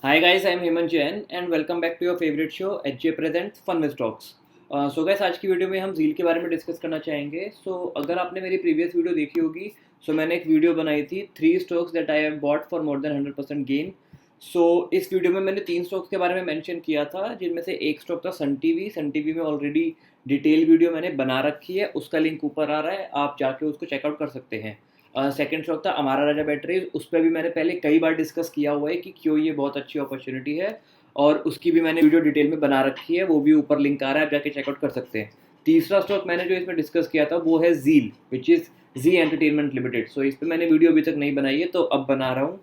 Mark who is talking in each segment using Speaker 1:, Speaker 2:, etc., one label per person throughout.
Speaker 1: Hi guys, I'm Hemant Jain and welcome back to your favorite show HJ Presents Fun with Stocks. So guys आज की video में हम झील के बारे में डिस्कस करना चाहेंगे. अगर आपने मेरी प्रीवियस वीडियो देखी होगी, मैंने एक वीडियो बनाई थी 3 stocks that I have bought for more than 100% gain. इस वीडियो में मैंने 3 स्टॉक्स के बारे में मेंशन किया था, जिनमें से एक स्टॉक था सन टीवी. सन टीवी में ऑलरेडी डिटेल वीडियो मैंने बना रखी है, उसका लिंक ऊपर आ रहा है, आप जाके उसको चेकआउट कर सकते हैं. सेकंड स्टॉक था अमारा राजा बैटरीज. उस पर भी मैंने पहले कई बार डिस्कस किया हुआ है कि क्यों ये बहुत अच्छी अपॉर्चुनिटी है, और उसकी भी मैंने वीडियो डिटेल में बना रखी है, वो भी ऊपर लिंक आ रहा है, आप जाके चेकआउट कर सकते हैं. तीसरा स्टॉक मैंने जो इसमें डिस्कस किया था वो है ZEEL, which is Zee entertainment limited. इस पर मैंने वीडियो अभी तक नहीं बनाई है, तो अब बना रहा हूँ.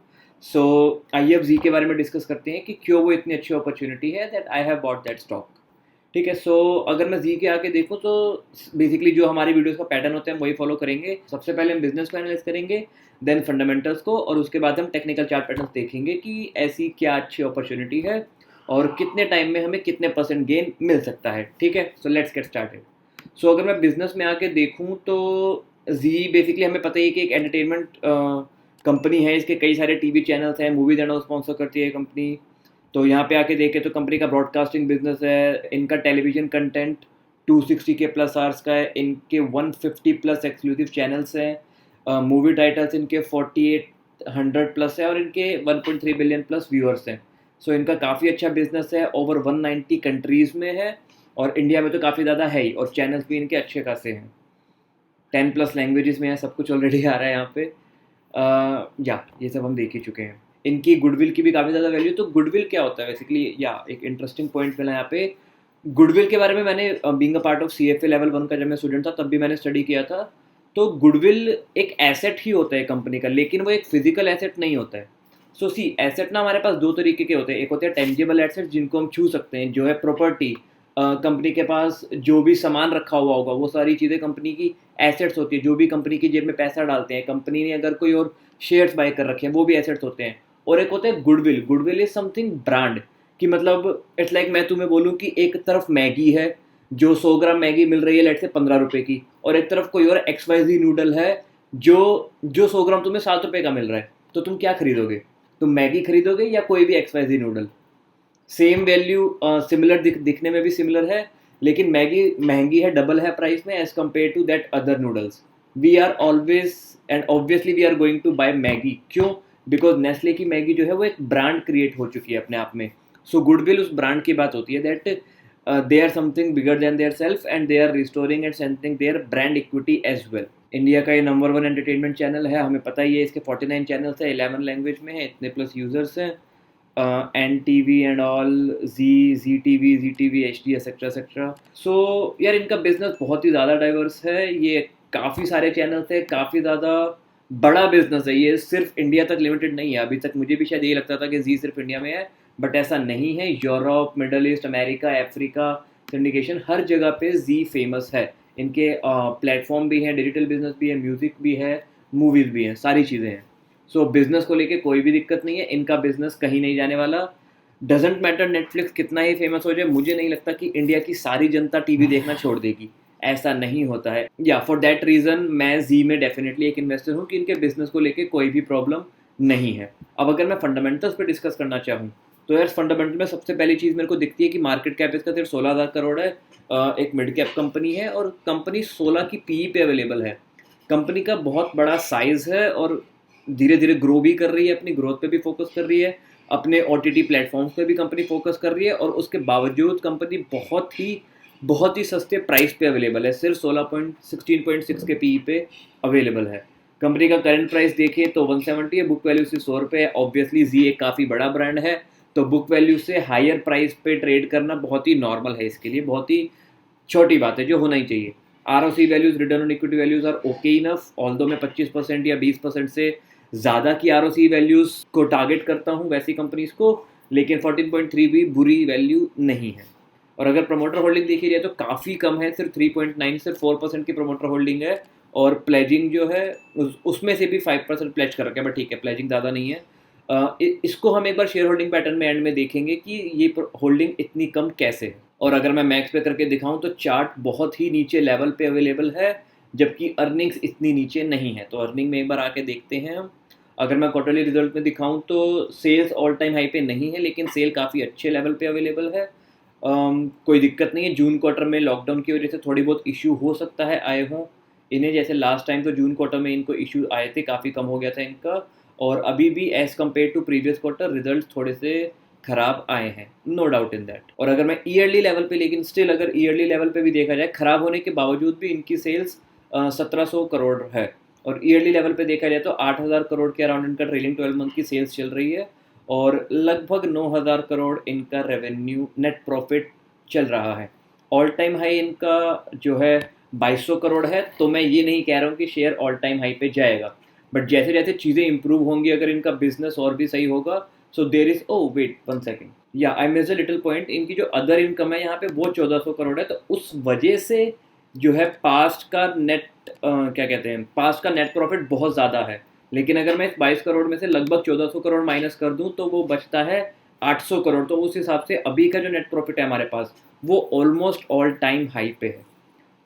Speaker 1: आइए अब जी के बारे में डिस्कस करते हैं कि क्यों वो इतनी अच्छी अपॉर्चुनिटी है that I have bought that stock. ठीक है. अगर मैं जी के आके देखूँ तो बेसिकली जो हमारी वीडियोस का पैटर्न होता है हम वही फॉलो करेंगे. सबसे पहले हम बिजनेस को एनालाइज करेंगे, देन फंडामेंटल्स को, और उसके बाद हम टेक्निकल चार्ट पैटर्न देखेंगे कि ऐसी क्या अच्छी अपॉर्चुनिटी है और कितने टाइम में हमें कितने परसेंट गेन मिल सकता है. ठीक है. Let's get started. अगर मैं बिजनेस में आके देखूँ तो जी बेसिकली हमें पता ही है कि एक एंटरटेनमेंट कंपनी है. इसके कई सारे टीवी चैनल्स हैं, मूवीज एंड स्पॉन्सर करती है कंपनी. तो यहाँ पे आके देखें तो कंपनी का ब्रॉडकास्टिंग बिजनेस है, इनका टेलीविजन कंटेंट 260 के प्लस आवर्स का है, इनके 150 प्लस एक्सक्लूसिव चैनल्स हैं, मूवी टाइटल्स इनके 4800 प्लस है, और इनके 1.3 बिलियन प्लस व्यूअर्स हैं. इनका काफ़ी अच्छा बिजनेस है, ओवर 190 कंट्रीज़ में है, और इंडिया में तो काफ़ी ज़्यादा है ही, और चैनल्स भी इनके अच्छे खासे हैं. 10 प्लस लैंग्वेजेस में है, सब कुछ ऑलरेडी आ रहा है यहाँ पे. या ये सब हम देख ही चुके हैं. इनकी गुडविल की भी काफ़ी ज़्यादा वैल्यू. तो गुडविल क्या होता है बेसिकली, या एक इंटरेस्टिंग पॉइंट मिला यहाँ पे. गुडविल के बारे में मैंने being a part of CFA level 1 का जब मैं स्टूडेंट था तब भी मैंने स्टडी किया था. तो गुडविल एक एसेट ही होता है कंपनी का, लेकिन वो एक फिजिकल एसेट नहीं होता है. एसेट ना हमारे पास दो तरीके के होते हैं. एक होते हैं टेंजिबल एसेट जिनको हम छू सकते हैं, जो है प्रॉपर्टी. कंपनी के पास जो भी सामान रखा हुआ होगा वो सारी चीज़ें कंपनी की एसेट्स होती है. जो भी कंपनी की जेब में पैसा डालते हैं, कंपनी ने अगर कोई और शेयर्स बाय कर रखे हैं, वो भी एसेट्स होते हैं. और एक होता है goodwill. Goodwill is something brand, कि मतलब इट्स लाइक मैं तुम्हें बोलूँ कि एक तरफ मैगी है, जो 100 ग्राम मैगी मिल रही है लेट से 15 रुपये की, और एक तरफ कोई और XYZ नूडल है जो जो 100 ग्राम तुम्हें 7 रुपये का मिल रहा है. तो तुम क्या खरीदोगे? तुम मैगी खरीदोगे या कोई भी XYZ noodle? Same value, similar दिखने में भी सिमिलर है, लेकिन मैगी महंगी है, डबल है प्राइस में as compare to that other noodles. We are always and obviously we are going to buy Maggi. क्यों? बिकॉज नेस्ले की मैगी जो है वो एक ब्रांड क्रिएट हो चुकी है अपने आप में. गुडविल उस ब्रांड की बात होती है, that they are something bigger than their self and they are restoring and something their brand equity as well. India का ये नंबर 1 एंटरटेनमेंट चैनल है, हमें पता ही है. इसके 49 चैनल्स है, 11 लैंग्वेज में है, इतने प्लस यूजर्स हैं. N T V and all, Zee T V H D etcetera etcetera. यार इनका बिजनेस बहुत ही ज़्यादा डाइवर्स है. ये काफ़ी सारे चैनल्स है, काफ़ी ज़्यादा बड़ा बिजनेस है. ये सिर्फ इंडिया तक लिमिटेड नहीं है. अभी तक मुझे भी शायद यही लगता था कि जी सिर्फ इंडिया में है, बट ऐसा नहीं है. Europe, middle east, America, Africa, syndication, हर जगह पे जी फेमस है. इनके प्लेटफॉर्म भी हैं, डिजिटल बिजनेस भी है, म्यूज़िक भी है, मूवीज़ भी हैं, सारी चीज़ें हैं. बिजनेस को लेके कोई भी दिक्कत नहीं है. इनका बिजनेस कहीं नहीं जाने वाला. डजेंट मैटर नेटफ्लिक्स कितना ही फेमस हो जाए, मुझे नहीं लगता कि इंडिया की सारी जनता टीवी देखना छोड़ देगी. ऐसा नहीं होता है. या फॉर दैट रीज़न मैं जी में डेफिनेटली एक इन्वेस्टर हूँ कि इनके बिजनेस को लेके कोई भी प्रॉब्लम नहीं है. अब अगर मैं फंडामेंटल्स पे डिस्कस करना चाहूँ तो यार फंडामेंटल में सबसे पहली चीज़ मेरे को दिखती है कि मार्केट कैप इसका सिर्फ 16,000 करोड़ है. एक मिड कैप कंपनी है, और कंपनी 16 की PE पे अवेलेबल है. कंपनी का बहुत बड़ा साइज़ है, और धीरे धीरे ग्रो भी कर रही है, अपनी ग्रोथ पे भी फोकस कर रही है, अपने OTT प्लेटफॉर्म्स पे भी कंपनी फोकस कर रही है, और उसके बावजूद कंपनी बहुत ही सस्ते प्राइस पे अवेलेबल है. सिर्फ 16.6 के PE पे अवेलेबल है. कंपनी का करंट प्राइस देखें तो 170 है, बुक वैल्यू से 100 रुपये है. ऑब्वियसली जी एक काफ़ी बड़ा ब्रांड है, तो बुक वैल्यू से हायर प्राइस पे ट्रेड करना बहुत ही नॉर्मल है इसके लिए, बहुत ही छोटी बात है जो होना ही चाहिए. ROC values, return on equity values are okay enough. Although मैं 25% या 20% से ज़्यादा की ROC वैल्यूज़ को टारगेट करता हूँ वैसी कंपनीज़ को, लेकिन 14.3 भी बुरी वैल्यू नहीं है. और अगर प्रमोटर होल्डिंग देखी जाए तो काफ़ी कम है, सिर्फ 3.9, सिर्फ 4% की प्रमोटर होल्डिंग है. और प्लेजिंग जो है उसमें से भी 5% प्लेज कर रखा है, बट ठीक है, प्लेजिंग ज़्यादा नहीं है. इसको हम एक बार शेयर होल्डिंग पैटर्न में एंड में देखेंगे कि ये होल्डिंग इतनी कम कैसे है. और अगर मैं मैक्स पे करके दिखाऊं तो चार्ट बहुत ही नीचे लेवल पे अवेलेबल है, जबकि अर्निंग्स इतनी नीचे नहीं है. तो अर्निंग में एक बार आके देखते हैं हम. अगर मैं क्वार्टरली रिजल्ट में दिखाऊं तो सेल्स ऑल टाइम हाई पे नहीं है, लेकिन सेल काफ़ी अच्छे लेवल पे अवेलेबल है। कोई दिक्कत नहीं है। जून क्वार्टर में लॉकडाउन की वजह से थोड़ी बहुत इशू हो सकता है आए हों इन्हें, जैसे लास्ट टाइम तो जून क्वार्टर में इनको इशू आए थे, काफ़ी कम हो गया था इनका। और अभी भी as compare to previous quarter result थोड़े से खराब आए हैं, नो डाउट इन दैट। और अगर मैं ईयरली लेवल पे, लेकिन स्टिल अगर ईयरली लेवल पे भी देखा जाए, खराब होने के बावजूद भी इनकी सेल्स 1700 करोड़ है। और ईयरली लेवल पे देखा जाए तो 8000 करोड़ के अराउंड इनका ट्रेलिंग 12 मंथ की सेल्स चल रही है, और लगभग 9000 करोड़ इनका रेवेन्यू नेट प्रॉफिट चल रहा है। ऑल टाइम हाई इनका जो है 2200 करोड़ है। तो मैं ये नहीं कह रहा हूँ कि शेयर ऑल टाइम हाई पे जाएगा, बट जैसे जैसे चीज़ें इंप्रूव होंगी, अगर इनका बिजनेस और भी सही होगा, so there is, oh wait 1 second, या I miss a little point, इनकी जो अदर इनकम है यहाँ पे वो 1400 करोड़ है। तो उस वजह से जो है पास्ट का नेट क्या कहते हैं, पास्ट का नेट प्रॉफिट बहुत ज़्यादा है। लेकिन अगर मैं इस 22 करोड़ में से लगभग 1400 करोड़ माइनस कर दूं तो वो बचता है 800 करोड़। तो उस हिसाब से अभी का जो नेट प्रॉफिट है हमारे पास वो ऑलमोस्ट ऑल टाइम हाई पे है।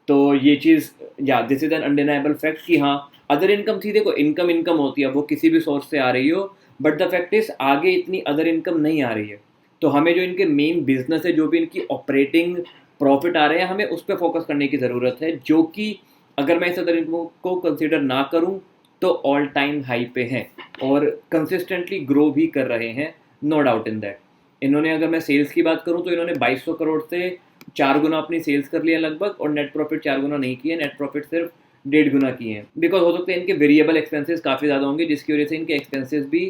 Speaker 1: तो ये चीज़, या this is an undeniable fact कि हाँ, अदर इनकम थी, देखो इनकम इनकम होती है, वो किसी भी सोर्स से आ रही हो, बट द फैक्ट इज आगे इतनी अदर इनकम नहीं आ रही है। तो हमें जो इनके मेन बिजनेस है, जो भी इनकी ऑपरेटिंग प्रॉफिट आ रहे हैं, हमें उस पर फोकस करने की ज़रूरत है, जो कि अगर मैं इस अदर इनकम को कंसिडर ना करूं तो ऑल टाइम हाई पे हैं और कंसिस्टेंटली ग्रो भी कर रहे हैं, नो डाउट इन दैट। इन्होंने, अगर मैं सेल्स की बात करूं तो इन्होंने 2200 करोड़ से 4 गुना अपनी सेल्स कर लिया लगभग, और नेट प्रॉफिट 4 गुना नहीं किए, नेट प्रॉफिट सिर्फ 1.5 गुना किए हैं। बिकॉज हो सकता है इनके वेरिएबल एक्सपेंसेस काफ़ी ज़्यादा होंगे, जिसकी वजह से इनके एक्सपेंसेस भी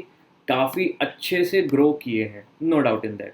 Speaker 1: काफ़ी अच्छे से ग्रो किए हैं, नो डाउट इन दैट।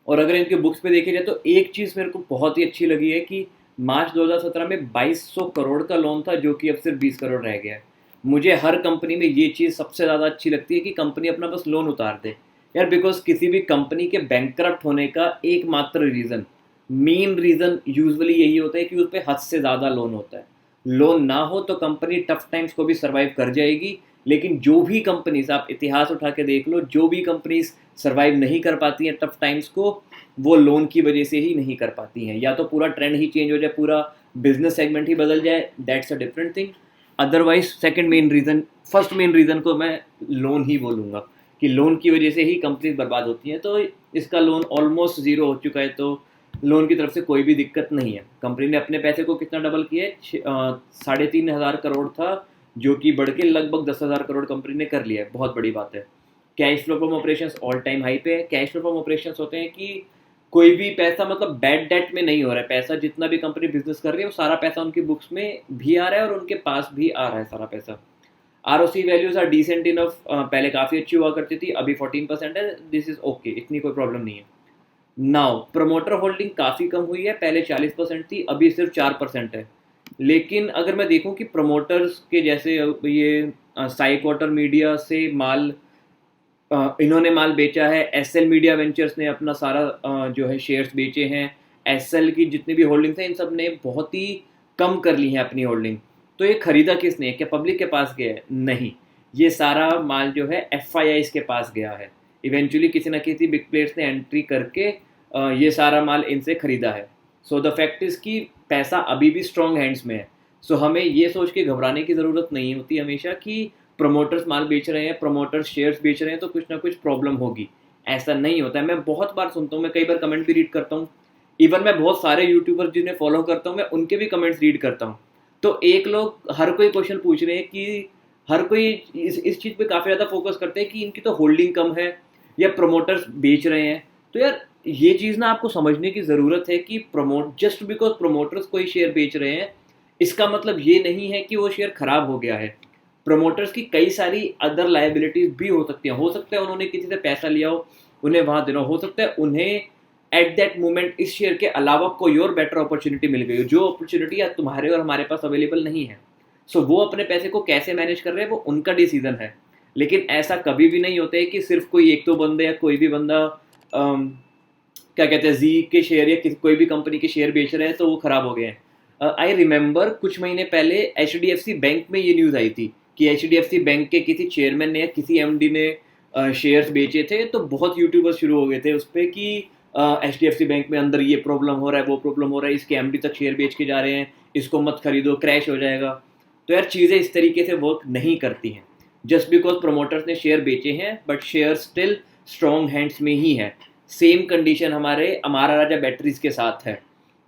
Speaker 1: और अगर इनके बुक्स पे देखी जाए तो एक चीज़ मेरे को बहुत ही अच्छी लगी है कि मार्च 2017 में 2200 करोड़ का लोन था, जो कि अब सिर्फ 20 करोड़ रह गया है। मुझे हर कंपनी में ये चीज़ सबसे ज़्यादा अच्छी लगती है कि कंपनी अपना बस लोन उतार दे यार, बिकॉज किसी भी कंपनी के बैंकक्रप्ट होने का एकमात्र रीज़न, मेन रीज़न यूजुअली यही होता है कि उस पर हद से ज़्यादा लोन होता है। लोन ना हो तो कंपनी टफ टाइम्स को भी सर्वाइव कर जाएगी, लेकिन जो भी कंपनीज, आप इतिहास उठा के देख लो, जो भी कंपनीज सर्वाइव नहीं कर पाती हैं टफ टाइम्स को, वो लोन की वजह से ही नहीं कर पाती हैं। या तो पूरा ट्रेंड ही चेंज हो जाए, पूरा बिजनेस सेगमेंट ही बदल जाए, that's a different thing. Otherwise second main reason, first main reason को मैं लोन ही बोलूँगा कि लोन की वजह से ही कंपनीज बर्बाद होती हैं। तो इसका लोन ऑलमोस्ट ज़ीरो हो चुका है, तो लोन की तरफ से कोई भी दिक्कत नहीं है। कंपनी ने अपने पैसे को कितना डबल किया है, 3500 करोड़ था, जो कि बढ़ के लगभग 10,000 करोड़ कंपनी ने कर लिया है, बहुत बड़ी बात है। Cash flow from operations all time high पे है। कैश फ्लो फ्रॉम ऑपरेशंस होते हैं कि कोई भी पैसा, मतलब बैड डेट में नहीं हो रहा है पैसा, जितना भी कंपनी बिजनेस कर रही है वो सारा पैसा उनकी बुक्स में भी आ रहा है और उनके पास भी आ रहा है सारा पैसा। ROC values are decent enough, पहले काफ़ी अच्छी हुआ करती थी, अभी 14% है, दिस इज ओके, इतनी कोई प्रॉब्लम नहीं है। नाउ प्रमोटर होल्डिंग काफ़ी कम हुई है, पहले 40% थी, अभी सिर्फ 4% है। लेकिन अगर मैं देखूं कि प्रमोटर्स के जैसे ये साई क्वार्टर मीडिया से माल, इन्होंने माल बेचा है, SL मीडिया वेंचर्स ने अपना सारा जो है शेयर्स बेचे हैं, SL की जितनी भी होल्डिंग्स हैं इन सब ने बहुत ही कम कर ली है अपनी होल्डिंग। तो ये खरीदा किसने, क्या पब्लिक के पास गया है? नहीं, ये सारा माल जो है FIIs के पास गया है। इवेंचुअली किसी ना किसी बिग प्लेयर्स ने एंट्री करके ये सारा माल इनसे खरीदा है। सो द फैक्ट इज़ कि पैसा अभी भी स्ट्रॉन्ग हैंड्स में है। सो हमें ये सोच के घबराने की ज़रूरत नहीं होती हमेशा कि प्रमोटर्स माल बेच रहे हैं, प्रमोटर्स शेयर्स बेच रहे हैं तो कुछ ना कुछ प्रॉब्लम होगी। ऐसा नहीं होता है। मैं बहुत बार सुनता हूँ, मैं कई बार कमेंट भी रीड करता हूँ, इवन मैं बहुत सारे यूट्यूबर जिन्हें फॉलो करता हूँ मैं उनके भी कमेंट्स रीड करता हूँ। तो एक लोग हर कोई क्वेश्चन पूछ रहे हैं कि हर कोई इस चीज़ पे काफ़ी ज़्यादा फोकस करते हैं कि इनकी तो होल्डिंग कम है या प्रमोटर्स बेच रहे हैं। तो यार ये चीज़ ना आपको समझने की ज़रूरत है कि जस्ट बिकॉज प्रमोटर्स कोई शेयर बेच रहे हैं, इसका मतलब ये नहीं है कि वो शेयर खराब हो गया है। प्रमोटर्स की कई सारी अदर लायबिलिटीज भी हो सकती हैं। हो सकता है उन्होंने किसी से पैसा लिया हो, उन्हें वहां देना हो सकता है उन्हें एट दैट मोमेंट इस शेयर के अलावा कोई और बेटर अपॉर्चुनिटी मिल गई हो, जो अपॉर्चुनिटी आज तुम्हारे और हमारे पास अवेलेबल नहीं है। सो वो अपने पैसे को कैसे मैनेज कर रहे हैं वो उनका डिसीजन है। लेकिन ऐसा कभी भी नहीं होता है कि सिर्फ कोई एक दो बंदे या कोई भी बंदा क्या कहते हैं जी के शेयर या कोई भी कंपनी के शेयर बेच रहे हैं तो वो खराब हो गए हैं। आई रिमेंबर कुछ महीने पहले HDFC बैंक में ये न्यूज़ आई थी कि HDFC बैंक के किसी चेयरमैन ने या किसी MD ने शेयर्स बेचे थे, तो बहुत यूट्यूबर्स शुरू हो गए थे उस पर कि HDFC बैंक में अंदर ये प्रॉब्लम हो रहा है, वो प्रॉब्लम हो रहा है, इसके MD तक शेयर बेच के जा रहे हैं, इसको मत खरीदो, क्रैश हो जाएगा। तो यार चीज़ें इस तरीके से वर्क नहीं करती हैं। जस्ट बिकॉज प्रमोटर्स ने शेयर बेचे हैं, but share still strong hands में ही है। सेम कंडीशन हमारे अमारा राजा बैटरीज के साथ है।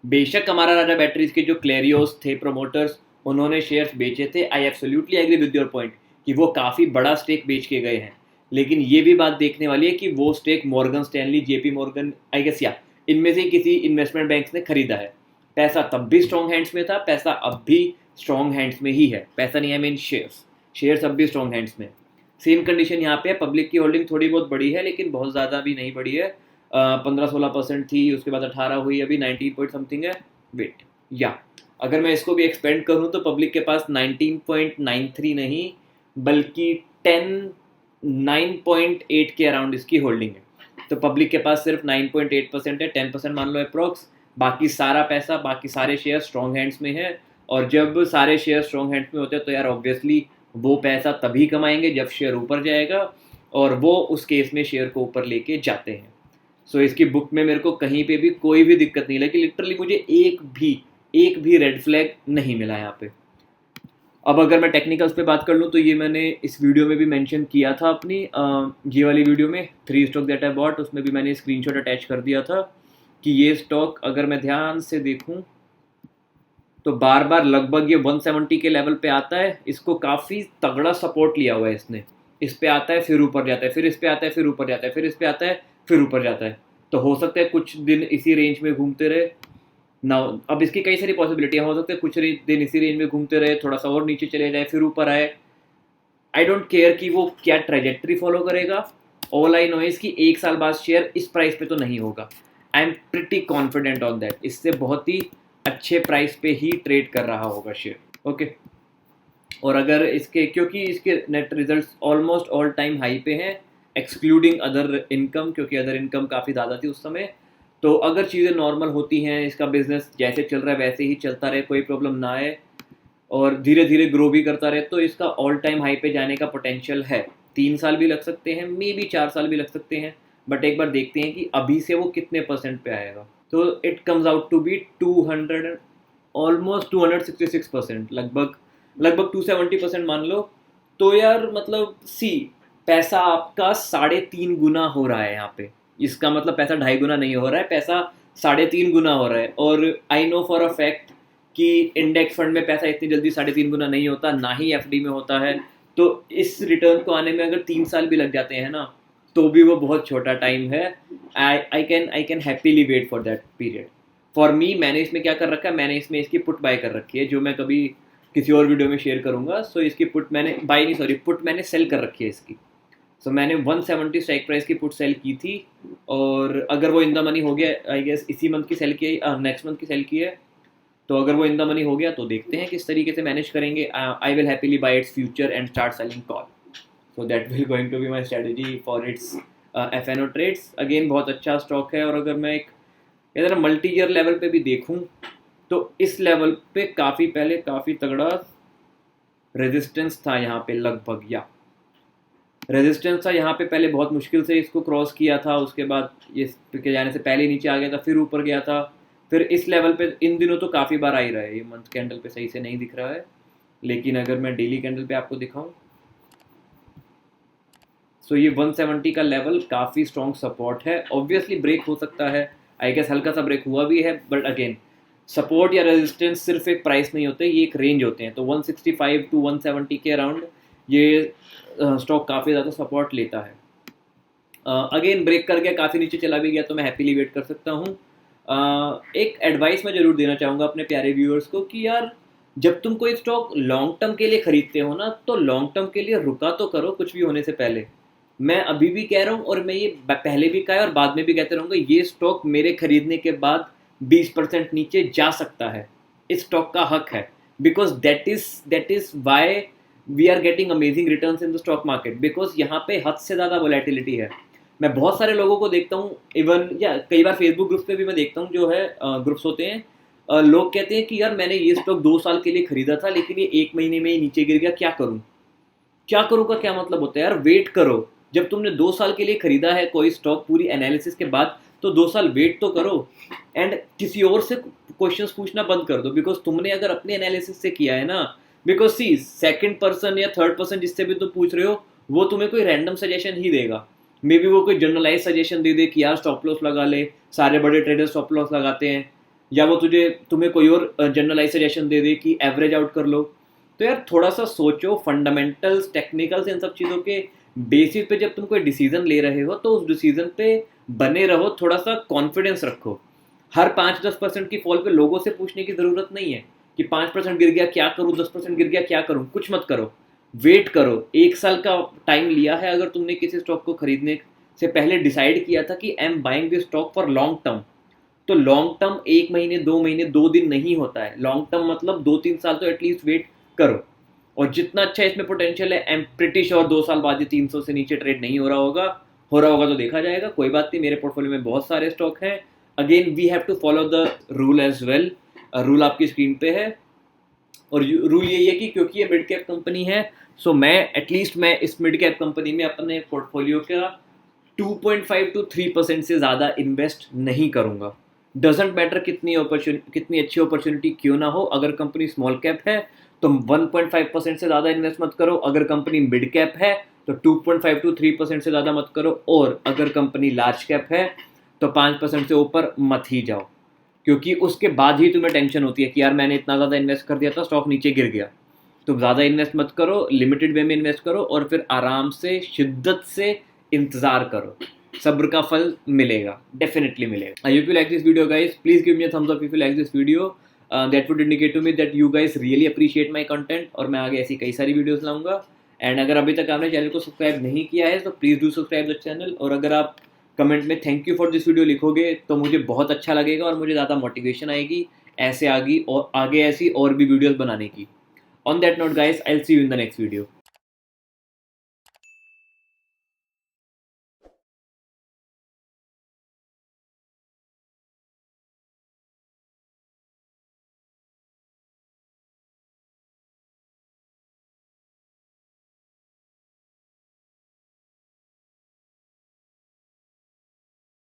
Speaker 1: बेशक अमारा राजा बैटरीज के जो क्लेरियोस थे प्रमोटर्स, उन्होंने शेयर्स बेचे थे। I absolutely agree with your point कि वो काफ़ी बड़ा स्टेक बेच के गए हैं, लेकिन ये भी बात देखने वाली है कि वो stake Morgan Stanley, JP Morgan, I guess या इनमें से किसी इन्वेस्टमेंट बैंक्स ने खरीदा है। पैसा तब भी स्ट्रॉन्ग हैंड्स में था, पैसा अब भी स्ट्रॉन्ग हैंड्स में ही है। पैसा नहीं, आई मीन शेयर्स, शेयर्स अब भी स्ट्रॉन्ग हैंड्स में। सेम कंडीशन यहाँ पे है। पब्लिक की होल्डिंग थोड़ी बहुत बड़ी है, लेकिन बहुत ज़्यादा भी नहीं बड़ी है। 15-16% थी, उसके बाद 18 हुई, अभी 19 पॉइंट समथिंग है। वेट, या अगर मैं इसको भी एक्सपेंड करूँ तो पब्लिक के पास 19.93 नहीं बल्कि 9.8 के अराउंड इसकी होल्डिंग है। तो पब्लिक के पास सिर्फ 9.8% है, 10% मान लो अप्रॉक्स। बाकी सारा पैसा, बाकी सारे शेयर स्ट्रॉन्ग हैंड्स में है। और जब सारे शेयर स्ट्रॉन्ग हैंड्स में होते हैं तो यार ऑब्वियसली वो पैसा तभी कमाएंगे जब शेयर ऊपर जाएगा, और वो उस केस में शेयर को ऊपर लेके जाते हैं। सो इसकी बुक में मेरे को कहीं पे भी कोई भी दिक्कत नहीं लगी। लिटरली मुझे एक भी रेड फ्लैग नहीं मिला यहाँ पे। अब अगर मैं टेक्निकल्स पे बात कर लूँ तो ये मैंने इस वीडियो में भी मेंशन किया था अपनी ये वाली वीडियो में 3 स्टॉक दैट आई बॉट, उसमें भी मैंने स्क्रीनशॉट अटैच कर दिया था कि ये स्टॉक अगर मैं ध्यान से देखूँ तो बार बार लगभग ये 170 के लेवल पे आता है। इसको काफ़ी तगड़ा सपोर्ट लिया हुआ है इसने। इस पे आता है फिर ऊपर जाता है, फिर इस पे आता है फिर ऊपर जाता है, फिर इस पे आता है फिर ऊपर जाता है। तो हो सकता है कुछ दिन इसी रेंज में घूमते रहे ना। अब इसकी कई सारी पॉसिबिलिटियाँ हो सकती है, कुछ दिन इसी रेंज में घूमते रहे, थोड़ा सा और नीचे चले जाए फिर ऊपर आए। आई डोंट केयर कि वो क्या ट्रेजेक्ट्री फॉलो करेगा। ऑल आई नो इज कि 1 साल बाद शेयर इस प्राइस पे तो नहीं होगा। I am pretty confident on that. इससे बहुत ही अच्छे प्राइस पे ही ट्रेड कर रहा होगा शेयर। ओके, और अगर इसके, क्योंकि इसके net results almost all time high पे हैं एक्सक्लूडिंग अदर इनकम, क्योंकि अदर इनकम काफ़ी ज़्यादा थी उस समय। तो अगर चीज़ें नॉर्मल होती हैं, इसका बिजनेस जैसे चल रहा है वैसे ही चलता रहे, कोई प्रॉब्लम ना आए और धीरे धीरे ग्रो भी करता रहे, तो इसका ऑल टाइम हाई पे जाने का पोटेंशियल है। 3 साल भी लग सकते हैं, मे बी 4 साल भी लग सकते हैं, बट एक बार देखते हैं कि अभी से वो कितने % पे आएगा। तो it comes out to be 200 almost 266%, लगभग 270% मान लो। तो यार मतलब पैसा आपका 3.5 गुना हो रहा है यहाँ पे। इसका मतलब पैसा 2.5 गुना नहीं हो रहा है, पैसा 3.5 गुना हो रहा है। और I know for a fact कि इंडेक्स फंड में पैसा इतनी जल्दी 3.5 गुना नहीं होता, ना ही एफडी में होता है। तो इस रिटर्न को आने में अगर 3 साल भी लग जाते हैं ना, तो भी वो बहुत छोटा टाइम है। I can happily wait for that period. For me, मैंने इसमें क्या कर रखा है, मैंने इसमें इसकी पुट बाय कर रखी है, जो मैं कभी किसी और वीडियो में शेयर करूंगा। सो इसकी पुट मैंने पुट मैंने सेल कर रखी है इसकी। सो मैंने 170 स्ट्राइक प्राइस की पुट सेल की थी, और अगर वो इन द मनी हो गया, आई गेस इसी मंथ की सेल की है, नेक्स्ट मंथ की सेल की है, तो अगर वो इन द मनी हो गया तो देखते हैं किस तरीके से मैनेज करेंगे। I will happily buy its future and start selling call. So that will going to be my strategy for its FNO trades. Again बहुत अच्छा स्टॉक है। और अगर मैं एक इधर मल्टी ईयर लेवल पे भी देखूं तो इस लेवल पे काफ़ी पहले काफ़ी तगड़ा रेजिस्टेंस था यहाँ पे, लगभग या रेजिस्टेंस था यहाँ पे पहले, बहुत मुश्किल से इसको क्रॉस किया था। उसके बाद ये के जाने से पहले नीचे आ गया था, फिर ऊपर गया था, फिर इस लेवल पे इन दिनों तो काफ़ी बार आ ही रहा है। ये मंथ कैंडल पे सही से नहीं दिख रहा है, लेकिन अगर मैं डेली कैंडल पे आपको दिखाऊं तो ये 170 का लेवल काफ़ी स्ट्रॉन्ग सपोर्ट है। ऑब्वियसली ब्रेक हो सकता है, आई गेस हल्का सा ब्रेक हुआ भी है, बट अगेन सपोर्ट या रेजिस्टेंस सिर्फ एक प्राइस नहीं होते, ये एक रेंज होते हैं। तो 165 टू 170 के अराउंड ये स्टॉक काफ़ी ज़्यादा सपोर्ट लेता है। अगेन ब्रेक कर गया, काफ़ी नीचे चला भी गया, तो मैं हैप्पीली वेट कर सकता हूँ। एक एडवाइस मैं ज़रूर देना चाहूँगा अपने प्यारे व्यूअर्स को कि यार जब तुम कोई स्टॉक लॉन्ग टर्म के लिए खरीदते हो ना, तो लॉन्ग टर्म के लिए रुका तो करो कुछ भी होने से पहले। मैं अभी भी कह रहा हूँ, और मैं ये पहले भी कहा है और बाद में भी कहते रहूँगा, ये स्टॉक मेरे खरीदने के बाद 20% नीचे जा सकता है। इस स्टॉक का हक है, because that is why we are getting amazing returns in the stock market, because यहाँ पे हद से ज़्यादा वोलेटिलिटी है। मैं बहुत सारे लोगों को देखता हूँ, इवन या कई बार फेसबुक ग्रुप्स पे भी मैं देखता हूँ, जो है ग्रुप्स होते हैं, लोग कहते हैं कि यार मैंने ये स्टॉक 2 साल के लिए खरीदा था, लेकिन ये 1 महीने में ही नीचे गिर गया, क्या करूँ का क्या मतलब होता है यार। वेट करो, जब तुमने 2 साल के लिए खरीदा है कोई स्टॉक पूरी एनालिसिस के बाद, तो 2 साल वेट तो करो। एंड किसी और से क्वेश्चंस पूछना बंद कर दो, बिकॉज तुमने अगर अपने एनालिसिस से किया है ना, बिकॉज सी सेकंड पर्सन या थर्ड पर्सन जिससे भी तुम पूछ रहे हो वो तुम्हें कोई रैंडम सजेशन ही देगा। मे बी वो कोई जनरलाइज सजेशन दे दे कि यार स्टॉप लॉस लगा ले, सारे बड़े ट्रेडर स्टॉप लॉस लगाते हैं, या वो तुम्हें कोई और जनरलाइज सजेशन दे दे कि एवरेज आउट कर लो। तो यार थोड़ा सा सोचो, फंडामेंटल्स टेक्निकल्स इन सब चीज़ों के बेसिस पे जब तुम कोई डिसीजन ले रहे हो तो उस डिसीजन पे बने रहो, थोड़ा सा कॉन्फिडेंस रखो। हर 5-10% की फॉल पे लोगों से पूछने की ज़रूरत नहीं है कि 5% गिर गया क्या करूँ, 10% गिर गया क्या करूँ, कुछ मत करो, वेट करो। 1 साल का टाइम लिया है अगर तुमने किसी स्टॉक को खरीदने से पहले डिसाइड किया था कि I am buying this stock for long term, तो लॉन्ग टर्म 1 महीने 2 महीने 2 दिन नहीं होता है, लॉन्ग टर्म मतलब 2-3 साल तो एटलीस्ट वेट करो। और जितना अच्छा इसमें पोटेंशियल है, आई एम प्रिटी श्योर 2 साल बाद ये 300 से नीचे ट्रेड नहीं हो रहा होगा, हो रहा होगा तो देखा जाएगा, कोई बात नहीं, मेरे पोर्टफोलियो में बहुत सारे स्टॉक हैं। Again we have to follow the rule as well, rule आपकी स्क्रीन पे है, और रूल यही है कि क्योंकि ये मिड कैप कंपनी है, सो मैं इस मिड कैप कंपनी में अपने पोर्टफोलियो का 2.5 to 3% से ज़्यादा इन्वेस्ट नहीं करूँगा। डजेंट मैटर कितनी अच्छी अपॉर्चुनिटी क्यों ना हो, अगर कंपनी स्मॉल कैप है तो 1.5% से ज़्यादा इन्वेस्ट मत करो, अगर कंपनी मिड कैप है तो 2.5 to 3% से ज़्यादा मत करो, और अगर कंपनी लार्ज कैप है तो 5% से ऊपर मत ही जाओ, क्योंकि उसके बाद ही तुम्हें टेंशन होती है कि यार मैंने इतना ज़्यादा इन्वेस्ट कर दिया था, स्टॉक नीचे गिर गया। तो ज़्यादा इन्वेस्ट मत करो, लिमिटेड वे में इन्वेस्ट करो, और फिर आराम से शिद्दत से इंतज़ार करो, सब्र का फल मिलेगा, डेफिनेटली मिलेगा। I hope you like this video guys, please give me a thumbs up if you like this video, that would indicate to me that you guys really appreciate my content, और मैं आगे ऐसी कई सारी videos लाऊंगा। And अगर अभी तक आपने चैनल को सब्सक्राइब नहीं किया है तो please do subscribe the channel, और अगर आप कमेंट में thank you for this video लिखोगे तो मुझे बहुत अच्छा लगेगा और मुझे ज़्यादा मोटिवेशन आएगी ऐसे आगे ऐसी और भी वीडियोस बनाने की। On that note guys, I will see you in the next video.